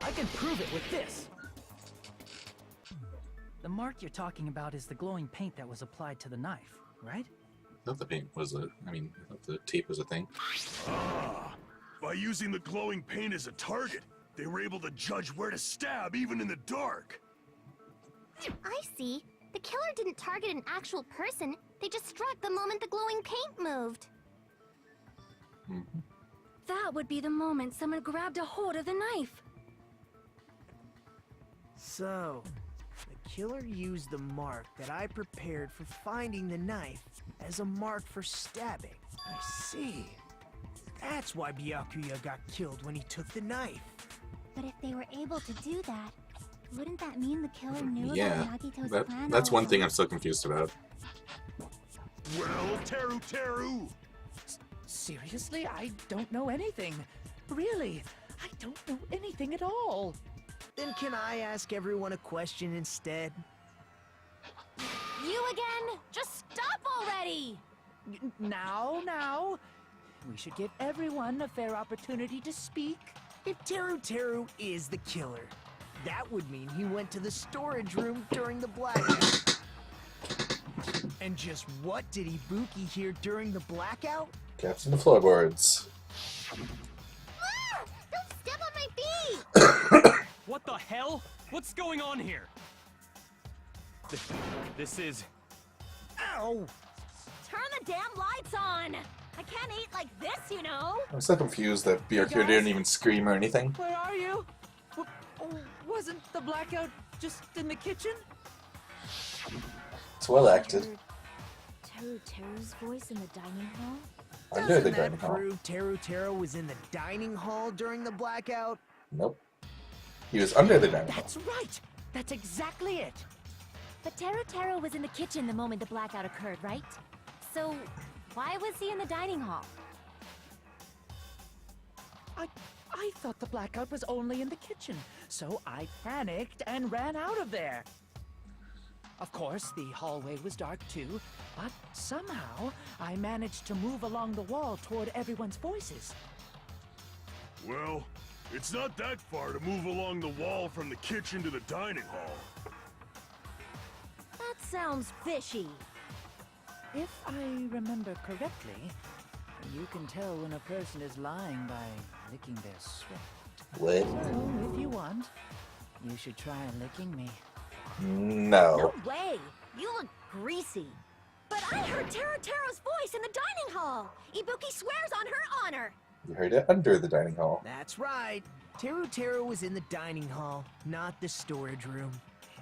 I can prove it with this. The mark you're talking about is the glowing paint that was applied to the knife, right? I thought the paint was I thought the tape was a thing. Ah, by using the glowing paint as a target, they were able to judge where to stab even in the dark. I see. The killer didn't target an actual person. They just struck the moment the glowing paint moved. Mm-hmm. That would be the moment someone grabbed a hold of the knife. So, the killer used the mark that I prepared for finding the knife as a mark for stabbing. I see. That's why Byakuya got killed when he took the knife. But if they were able to do that, wouldn't that mean the killer knew Yeah, about Nagito's plan? that's one thing I'm still confused about. Well, Teru! Seriously? I don't know anything. Really, I don't know anything at all. Then can I ask everyone a question instead? You again? Just stop already! Now. We should give everyone a fair opportunity to speak. If Teru is the killer, that would mean he went to the storage room during the blackout. And just what did Ibuki hear during the blackout? Gaps in the floorboards. Ah! Don't step on my feet! What the hell? What's going on here? This is... Ow! Turn the damn lights on! I can't eat like this, you know! I'm so confused that Byakuya didn't even scream or anything. Where are you? Wasn't the blackout just in the kitchen? It's well acted. Teru's voice in the dining hall? Under the Doesn't dining that hall. prove Teru was in the dining hall during the blackout? Nope. He was under the dining hall. That's right! That's exactly it! But Teru was in the kitchen the moment the blackout occurred, right? So, why was he in the dining hall? I thought the blackout was only in the kitchen, so I panicked and ran out of there. Of course, the hallway was dark too, but somehow I managed to move along the wall toward everyone's voices. Well, it's not that far to move along the wall from the kitchen to the dining hall. That sounds fishy. If I remember correctly, you can tell when a person is lying by licking their sweat. What? So, if you want, you should try licking me. No. No way! You look greasy. But I heard Teru's voice in the dining hall! Ibuki swears on her honor! You heard it under the dining hall. That's right. Teru was in the dining hall, not the storage room.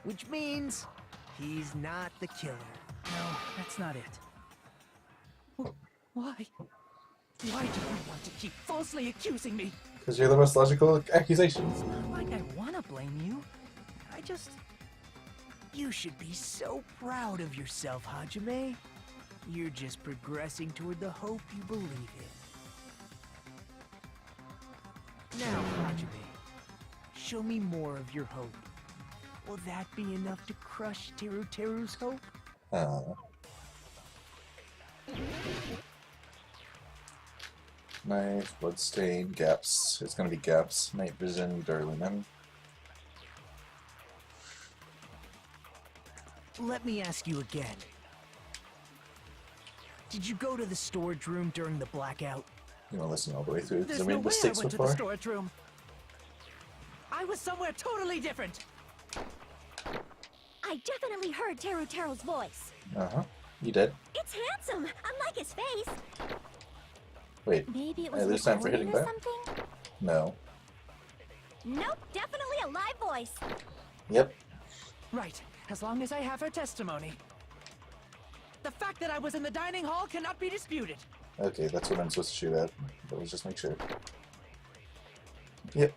Which means he's not the killer. No, that's not it. Why? Why do you want to keep falsely accusing me? Because you're the most logical accusation. It's not like I want to blame you. I just... You should be so proud of yourself, Hajime. You're just progressing toward the hope you believe in. Now, Hajime, show me more of your hope. Will that be enough to crush Teru's hope? Knife, bloodstain, gaps. It's gonna be gaps. Night vision, Darlingman. Let me ask you again. Did you go to the storage room during the blackout? You wanna listen all the way through? Because There's I made no way I mistakes went to the before. storage room. I was somewhere totally different. I definitely heard Teru's voice. Uh-huh. You did. It's handsome, unlike his face. Wait. Maybe it I was lose time for recorded hitting or that? something? No. Nope, definitely a live voice. Yep. Right, as long as I have her testimony. The fact that I was in the dining hall cannot be disputed. Okay, that's what I'm supposed to shoot at. But let's just make sure. Yep.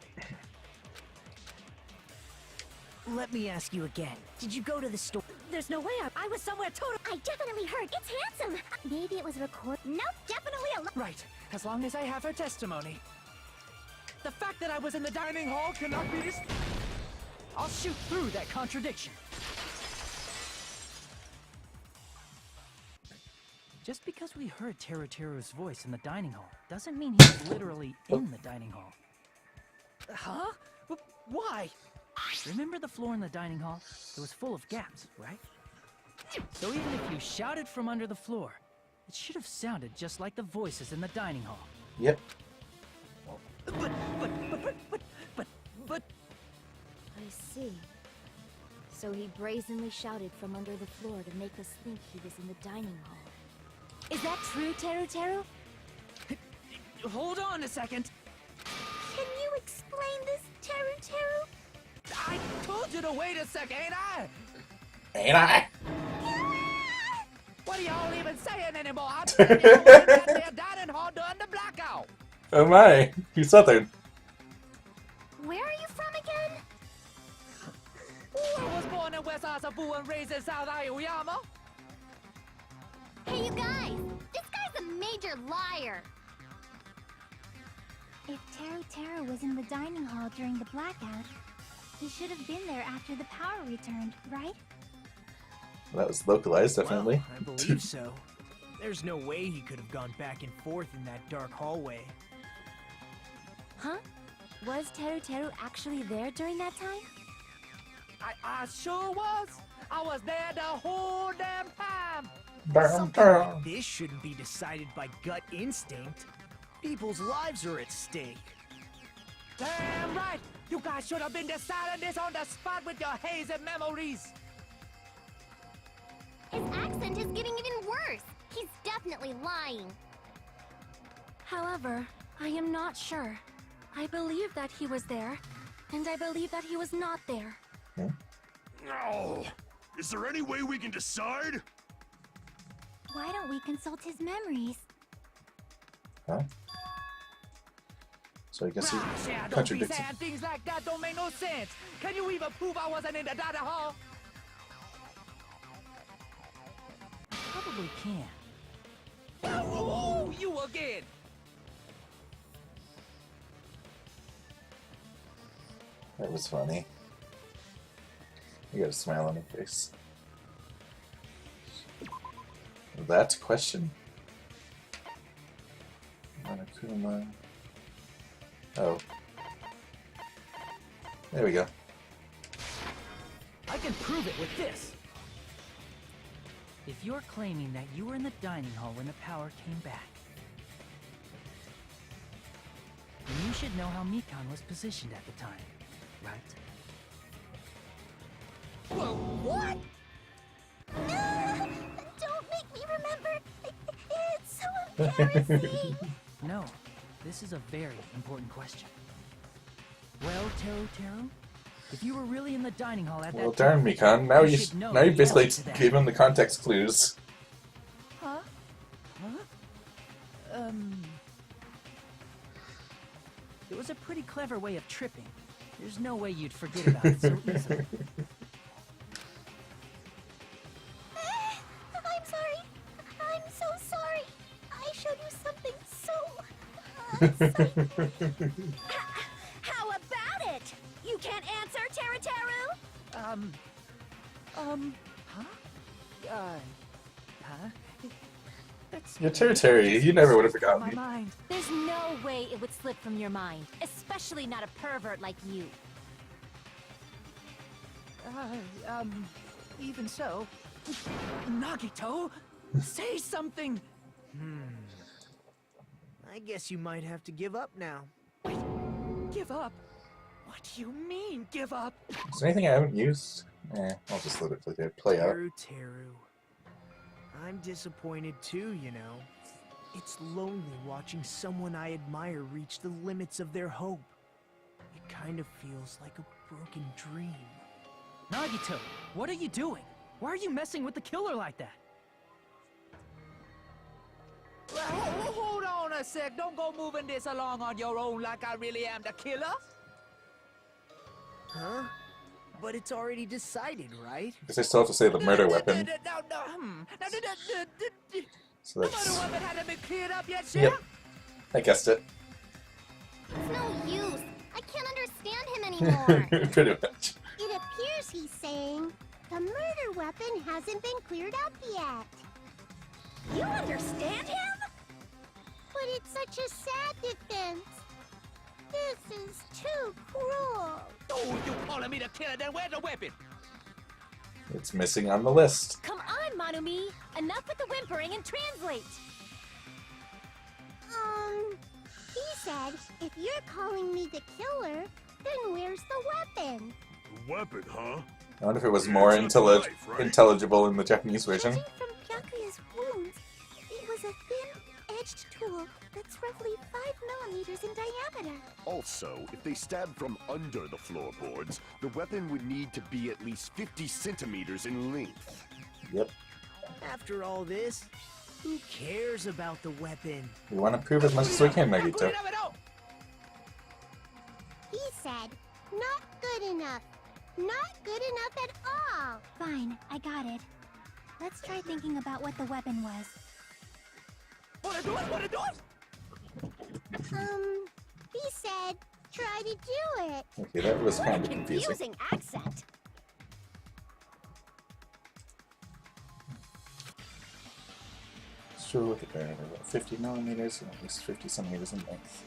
Let me ask you again. Did you go to the store? There's no way I was somewhere totally... I definitely heard. It's handsome. Maybe it was recorded. Nope, definitely a Right, as long as I have her testimony. The fact that I was in the dining hall cannot be disputed. I'll shoot through that contradiction. Just because we heard Teru's voice in the dining hall doesn't mean he's literally in the dining hall. Huh? But why? Remember the floor in the dining hall? It was full of gaps, right? So even if you shouted from under the floor, it should have sounded just like the voices in the dining hall. Yep. But... I see. So he brazenly shouted from under the floor to make us think he was in the dining hall. Is that true, Teru Teru? Hold on a second. Can you explain this, Teru Teru? I told you to wait a second, ain't I? Ain't I? What are y'all even saying anymore? I'm in that dining hall during the blackout. Oh my, you southern. Where are you from again? I was born in West Asabu and raised in South Aoyama. Hey, you guys! This guy's a major liar! If Teru Teru was in the dining hall during the blackout, he should have been there after the power returned, right? That was localized, definitely. Well, I believe so. There's no way he could have gone back and forth in that dark hallway. Huh? Was Teru Teru actually there during that time? I sure was. I was there the whole damn time. Something like this shouldn't be decided by gut instinct. People's lives are at stake. Damn right. You guys should have been deciding this on the spot with your hazy memories. His accent is getting even worse. He's definitely lying. However, I am not sure. I believe that he was there, and I believe that he was not there. Oh, is there any way we can decide? Why don't we consult his memories? Huh? So I guess he Don't be contradicts. saying things like that don't make no sense. Can you even prove I wasn't in the dining hall? Probably can. Oh, you again! That was funny. You got a smile on your face. That question. Monokuma. Oh. There we go. I can prove it with this. If you're claiming that you were in the dining hall when the power came back, then you should know how Mikan was positioned at the time, right? Whoa, what? No! Don't make me remember! It's so embarrassing! No, this is a very important question. Well, Teru Teru, if you were really in the dining hall at Well, that darn time, Mikan. Now you should know now you the basically answer to that. gave him the context clues. Huh? Huh? It was a pretty clever way of tripping. There's no way you'd forget about it so easily. I'm sorry. I'm so sorry. I showed you something so... exciting. How about it? You can't answer, Teru Teru? Huh? Huh? That's You're Terry. You never would have forgotten my me. mind. There's no way it would slip from your mind, especially not a pervert like you. Even so, Nagito, say something. I guess you might have to give up now. Wait, give up? What do you mean, give up? Is there anything I haven't used? I'll just let it play out. Teru Teru. I'm disappointed too, you know. It's lonely watching someone I admire reach the limits of their hope. It kind of feels like a broken dream. Nagito, what are you doing? Why are you messing with the killer like that? Hold on a sec. Don't go moving this along on your own like I really am the killer. Huh? But it's already decided, right? Because I still have to say the murder weapon. So The that's... murder weapon hasn't been cleared up yet, Yep. Sheriff? I guessed it. It's no use. I can't understand him anymore. Pretty much. It appears he's saying the murder weapon hasn't been cleared up yet. You understand him? But it's such a sad defense. This is too cruel. Oh, you calling me the killer? Then where's the weapon? It's missing on the list. Come on, Monumi! Enough with the whimpering and translate! He said, if you're calling me the killer, then where's the weapon? The weapon, huh? I wonder if it was more It's on the knife, right? intelligible in the Japanese version. Judging from Byakuya's wounds, it was a thin-edged tool that's roughly 5 millimeters in diameter. Also, if they stabbed from under the floorboards, the weapon would need to be at least 50 centimeters in length. Yep. After all this, who cares about the weapon? We want to prove as much as we can, Nagito. He said, not good enough. Not good enough at all. Fine, I got it. Let's try thinking about what the weapon was. He said, try to do it. Okay, that was What kind a of confusing. confusing accent! Sure, look at that. About 50 millimeters and at least 50 centimeters in length.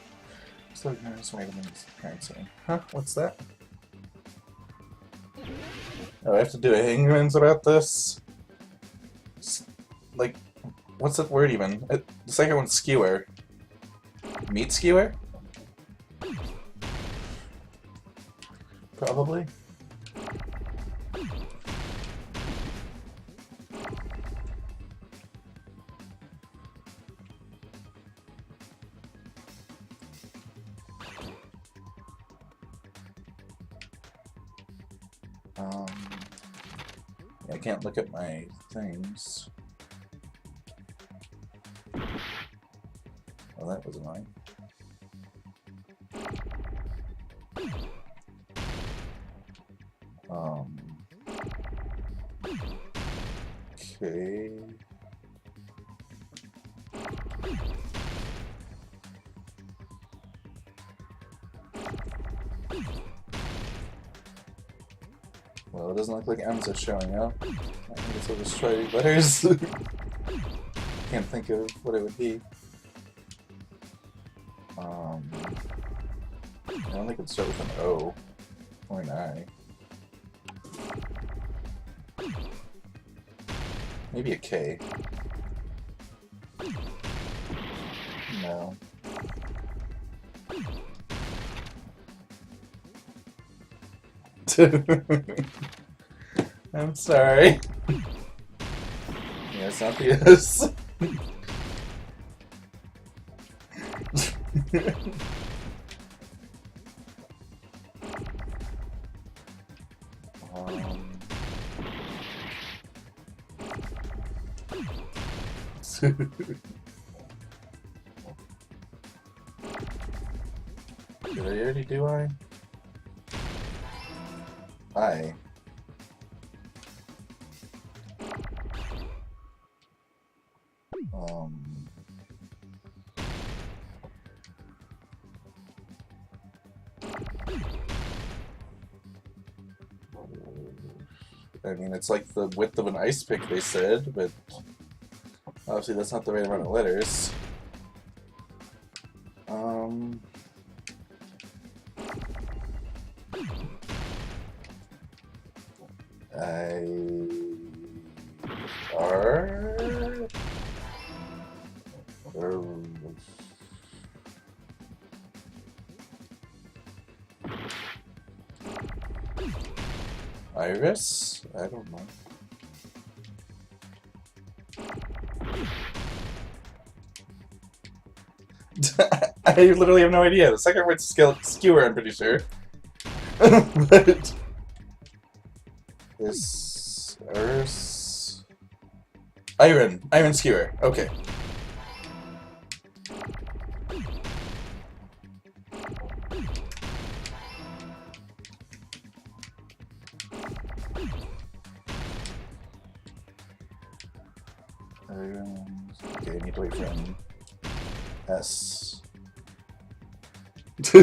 So, here's vitamins currency. Huh? What's that? Oh, I have to do a Hangman's about this? Like, what's that word even? The second one's skewer. Meat skewer? Probably. I can't look at my things. Well, that was annoying. Okay. Well, it doesn't look like M's are showing up. I guess I'll just try letters. Can't think of what it would be. I don't think it would start with an O or an I. Maybe a K. No. I'm sorry. Yeah, it's not the S. Did I already do I? I. I mean, it's like the width of an ice pick, they said, but obviously that's not the right amount of letters. Iris? I don't know. I literally have no idea. The second word's skewer, I'm pretty sure. But this Iron skewer. Okay. Okay, I need to wait for an S. There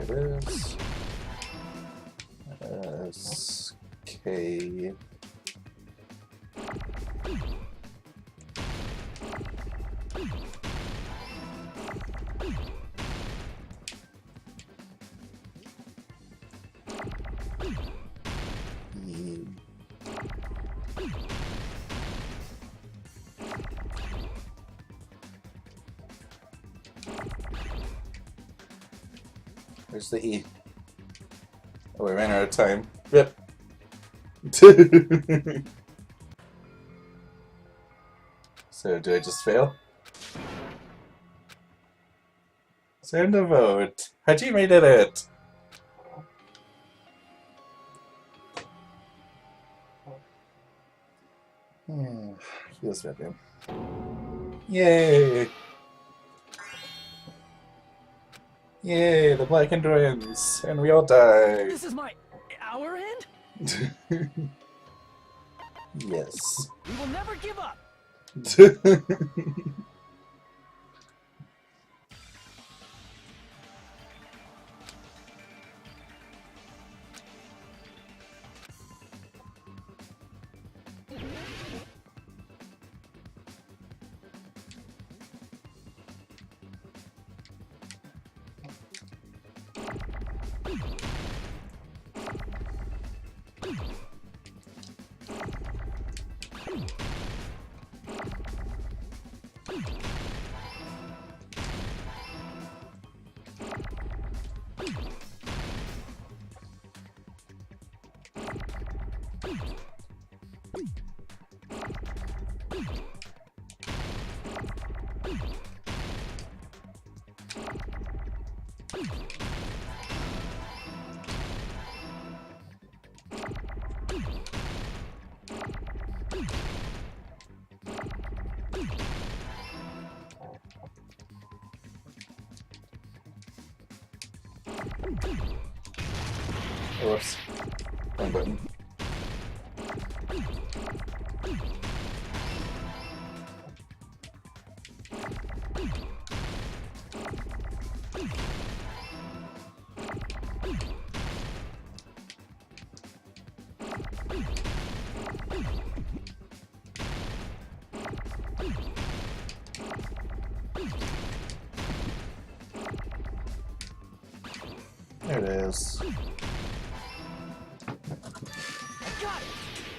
it is. S, K. Where's the E? Oh, we ran out of time. Rip. So, do I just fail? Send a vote. Haji made it. Feels bad, man. Yay! Yay, the black end wins, and we all die. This is our end? Yes. We will never give up. Whoops. Wrong button. There it is.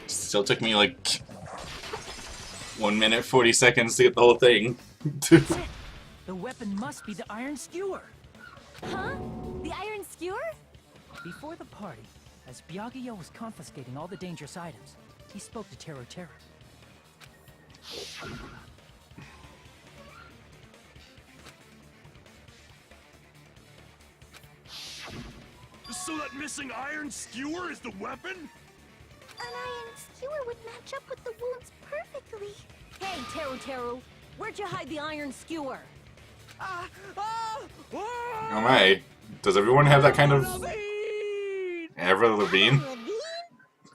Still took me like 1 minute 40 seconds to get the whole thing. The weapon must be the iron skewer. Huh? The iron skewer? Before the party, as Byakuya was confiscating all the dangerous items, he spoke to Teru. So that missing iron skewer is the weapon? An iron skewer would match up with the wounds perfectly. Hey, Teru, where'd you hide the iron skewer? Alright. Does everyone have that kind of... Avril Lavigne?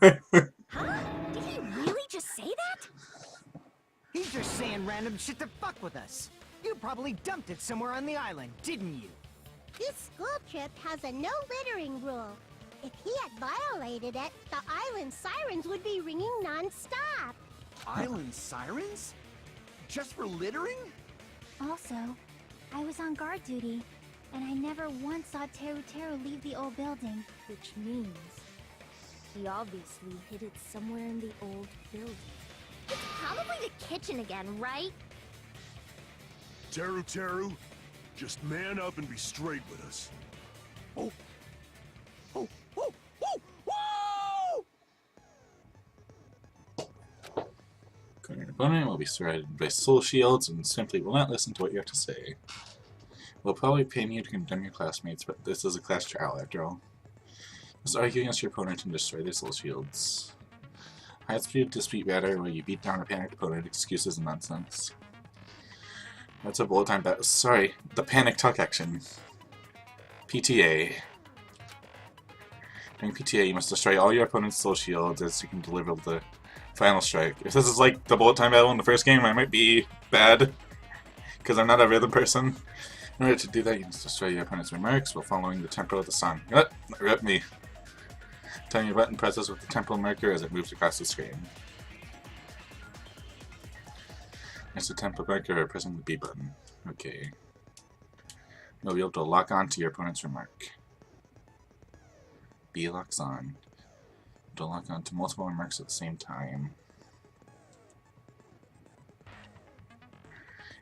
Huh? Did he really just say that? He's just saying random shit to fuck with us. You probably dumped it somewhere on the island, didn't you? This school trip has a no littering rule. If he had violated it, the island sirens would be ringing non-stop. Island sirens? Just for littering? Also, I was on guard duty, and I never once saw Teru leave the old building. Which means he obviously hid it somewhere in the old building. It's probably the kitchen again, right? Teru, just man up and be straight with us. Oh, whoa! Current opponent will be surrounded by soul shields and simply will not listen to what you have to say. We'll probably pay you to condemn your classmates, but this is a class trial after all. Just argue against your opponent and destroy their soul shields. High-speed dispute matter where you beat down a panicked opponent, excuses and nonsense. That's a bullet time battle. Sorry, the panic talk action. PTA. During PTA, you must destroy all your opponent's soul shields as you can deliver the final strike. If this is like the bullet time battle in the first game, I might be bad, because I'm not a rhythm person. In order to do that, you must destroy your opponent's remarks while following the tempo of the song. What? Rip me. Time your button presses with the tempo marker as it moves across the screen. It's the tempo marker or pressing the B button. Okay. You'll be able to lock on to your opponent's remark. B locks on. To lock on to multiple remarks at the same time.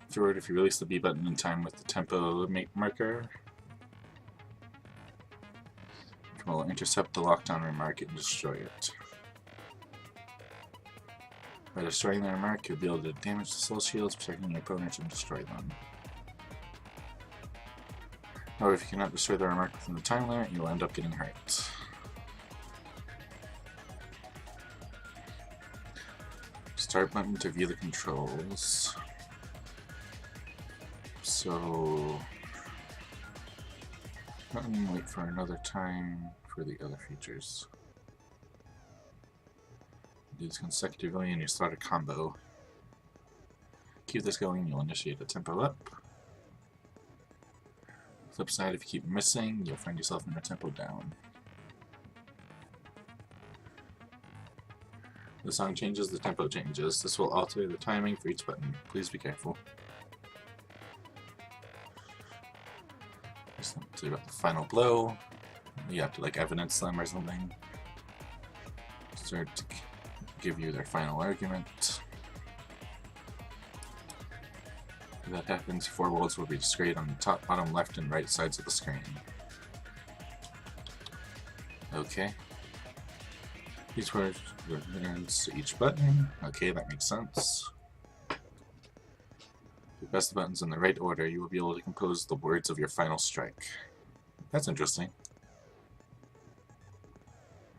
If you release the B button in time with the tempo marker, will intercept the lockdown remark and destroy it. By destroying the remark, you'll be able to damage the soul shields, protecting your opponents and destroy them. However, if you cannot destroy the remark within the time limit, you'll end up getting hurt. Start button to view the controls. So, button, wait for another time for the other features. Do this consecutively and you start a combo. Keep this going, you'll initiate a tempo up. Flip side, if you keep missing, you'll find yourself in a tempo down. The song changes, the tempo changes. This will alter the timing for each button. Please be careful. Just something about the final blow. You have to like evidence them or something. Start to give you their final argument. If that happens, 4 worlds will be displayed on the top, bottom, left, and right sides of the screen. Okay. These words reference to each button. Okay, that makes sense. If you press the buttons in the right order, you will be able to compose the words of your final strike. That's interesting.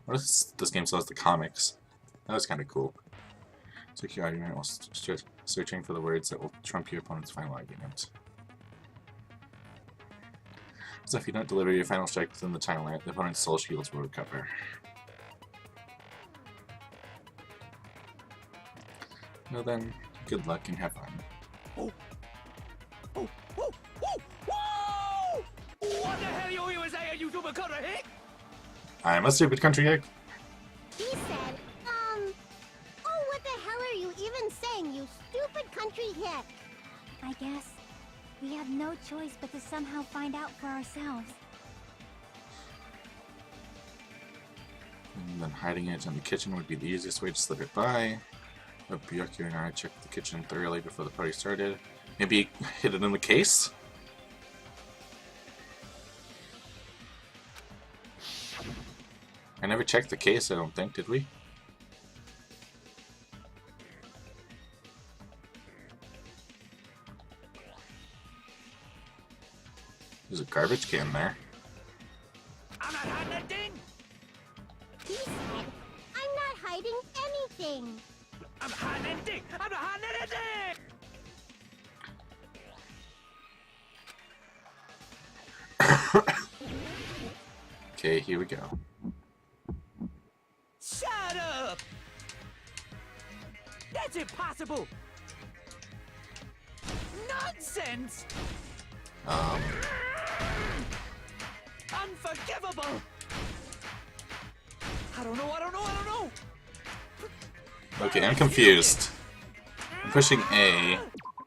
What if this game still has the comics? That was kind of cool. Seek your argument while searching for the words that will trump your opponent's final argument. So if you don't deliver your final strike within the time limit, the opponent's soul shields will recover. Well then, good luck and have fun. Oh. Oh, oh, oh, whoa! What the hell you was saying, you stupid country hick? I'm a stupid country egg. He said, oh, what the hell are you even saying, you stupid country hick? I guess we have no choice but to somehow find out for ourselves. And then hiding it in the kitchen would be the easiest way to slip it by. But Byakuya and I checked the kitchen thoroughly before the party started. Maybe hid it in the case? I never checked the case, I don't think, did we? There's a garbage can there. I'm not hiding that thing! He said, I'm not hiding anything. I'm not hiding anything! I'm not hiding anything! Okay, here we go. Shut up! That's impossible! Nonsense! Unforgivable! I don't know! Okay, I'm confused. I'm pushing A.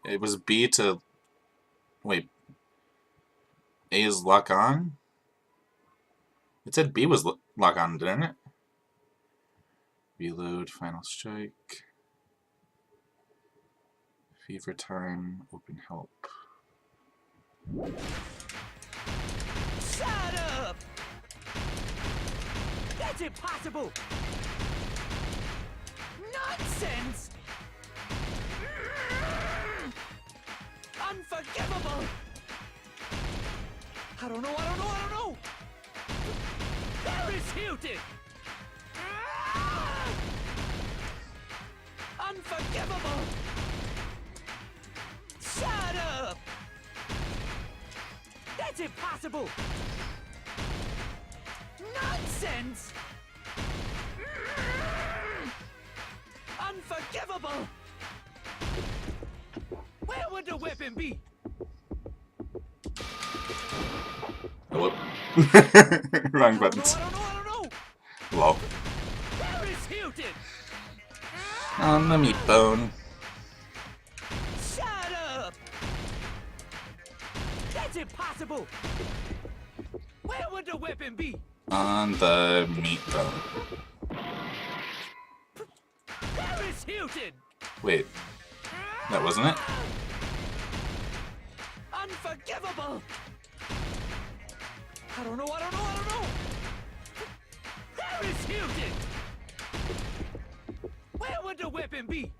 It was B to... Wait. A is lock on? It said B was lock on, didn't it? Reload, final strike. Fever time, open help. Shut up! That's impossible! Nonsense! Unforgivable! I don't know! Paris Hilton! Unforgivable! Shut up! That's impossible! Nonsense! Unforgivable! Where would the weapon be? Oh, wrong buttons. I don't know! Lol. Paris Hilton! On the meat bone. Shut up! That's impossible! Where would the weapon be? On the meat bone. Paris Hilton! Wait, that wasn't it? Unforgivable! I don't know! mishealed it! Where would the weapon be?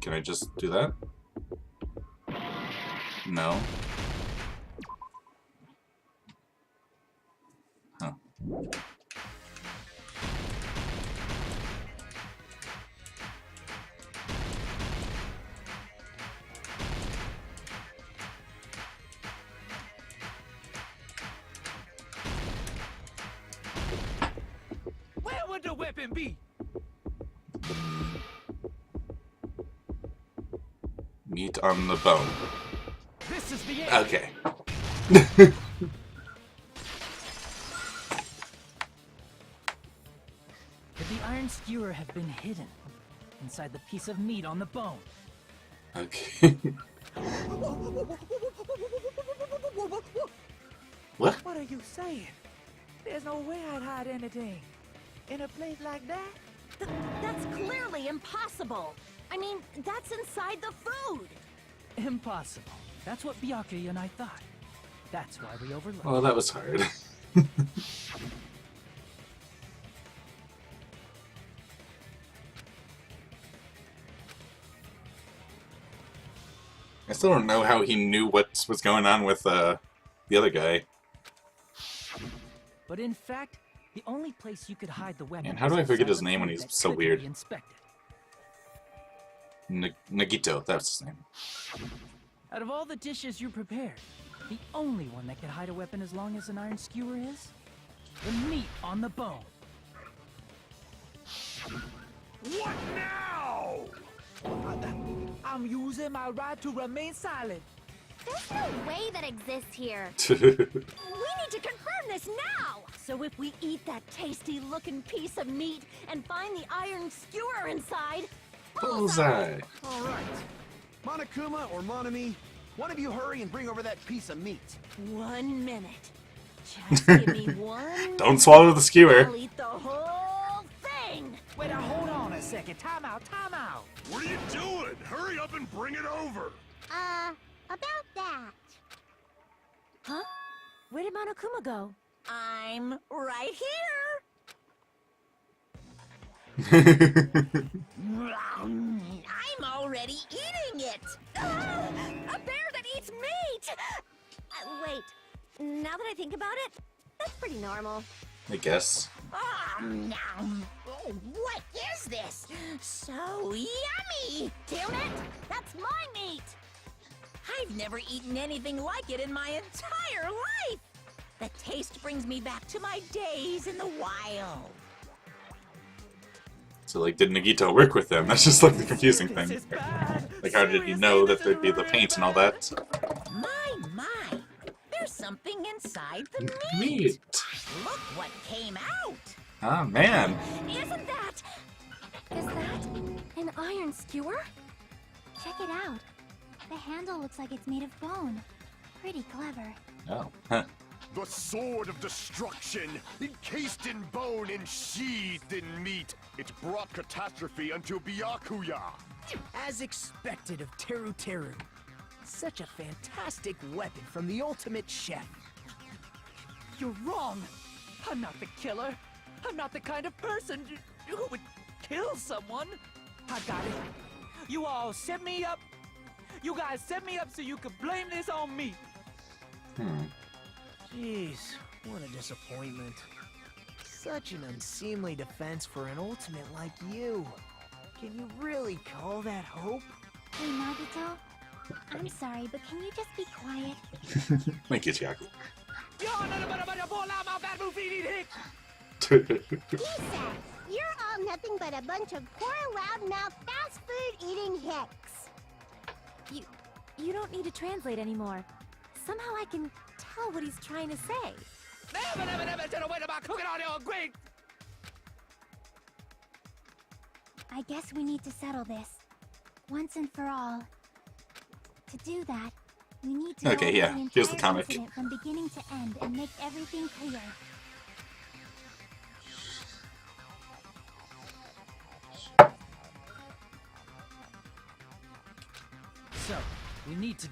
Can I just do that? No. Huh. Where would the weapon be? Meat on the bone. This is the end. Okay. Could the iron skewer have been hidden inside the piece of meat on the bone? Okay. What? What are you saying? There's no way I'd hide anything in a place like that. That's clearly impossible. I mean, that's inside the food. Impossible. That's what Byakuya and I thought. That's why we overlooked. Well, that was hard. I still don't know how he knew what was going on with the other guy. But in fact, the only place you could hide the weapon. And how do I is forget inside his the name when food he's that so couldn't weird? be inspected. Nagito, that's his name. Out of all the dishes you prepared, the only one that can hide a weapon as long as an iron skewer is the meat on the bone. What now? I'm using my right to remain silent. There's no way that exists here. We need to confirm this now! So if we eat that tasty-looking piece of meat and find the iron skewer inside... Bullseye! All right. Monokuma or Monami, one of you hurry and bring over that piece of meat. 1 minute. Just give me 1 Don't swallow the minute. skewer. I'll eat the whole thing! Wait, now hold on a second. Time out, time out. What are you doing? Hurry up and bring it over. About that. Huh? Where did Monokuma go? I'm right here! I'm already eating it! A bear that eats meat! Wait, now that I think about it, that's pretty normal. I guess. Nom. Oh, what is this? So yummy! Damn it! That's my meat! I've never eaten anything like it in my entire life! The taste brings me back to my days in the wild. So, like, did Nagito work with them? That's just, like, the confusing This thing. is bad. Like, how did he Seriously, know that this there'd is be the paint and all that? My, there's something inside the meat. Meat! Look what came out. Ah, man! Isn't that... Is that an iron skewer? Check it out. The handle looks like it's made of bone. Pretty clever. Oh, huh. The sword of destruction, encased in bone and sheathed in meat. It brought catastrophe unto Byakuya. As expected of Teru Teru. Such a fantastic weapon from the ultimate chef. You're wrong. I'm not the killer. I'm not the kind of person who would kill someone. I got it. You all set me up. You guys set me up so you could blame this on me. Jeez, what a disappointment. Such an unseemly defense for an ultimate like you. Can you really call that hope? Hey, Nagito. I'm sorry, but can you just be quiet? Thank you, Chiaki. Isa, you're all nothing but a bunch of poor, loudmouth, fast food eating hicks. You don't need to translate anymore. Somehow I can tell what he's trying to say. I guess we need to settle this. Once and for all. To do that, we need to Okay, go yeah, over the here's the entire comic. incident from beginning to end and make everything clear. So, we need to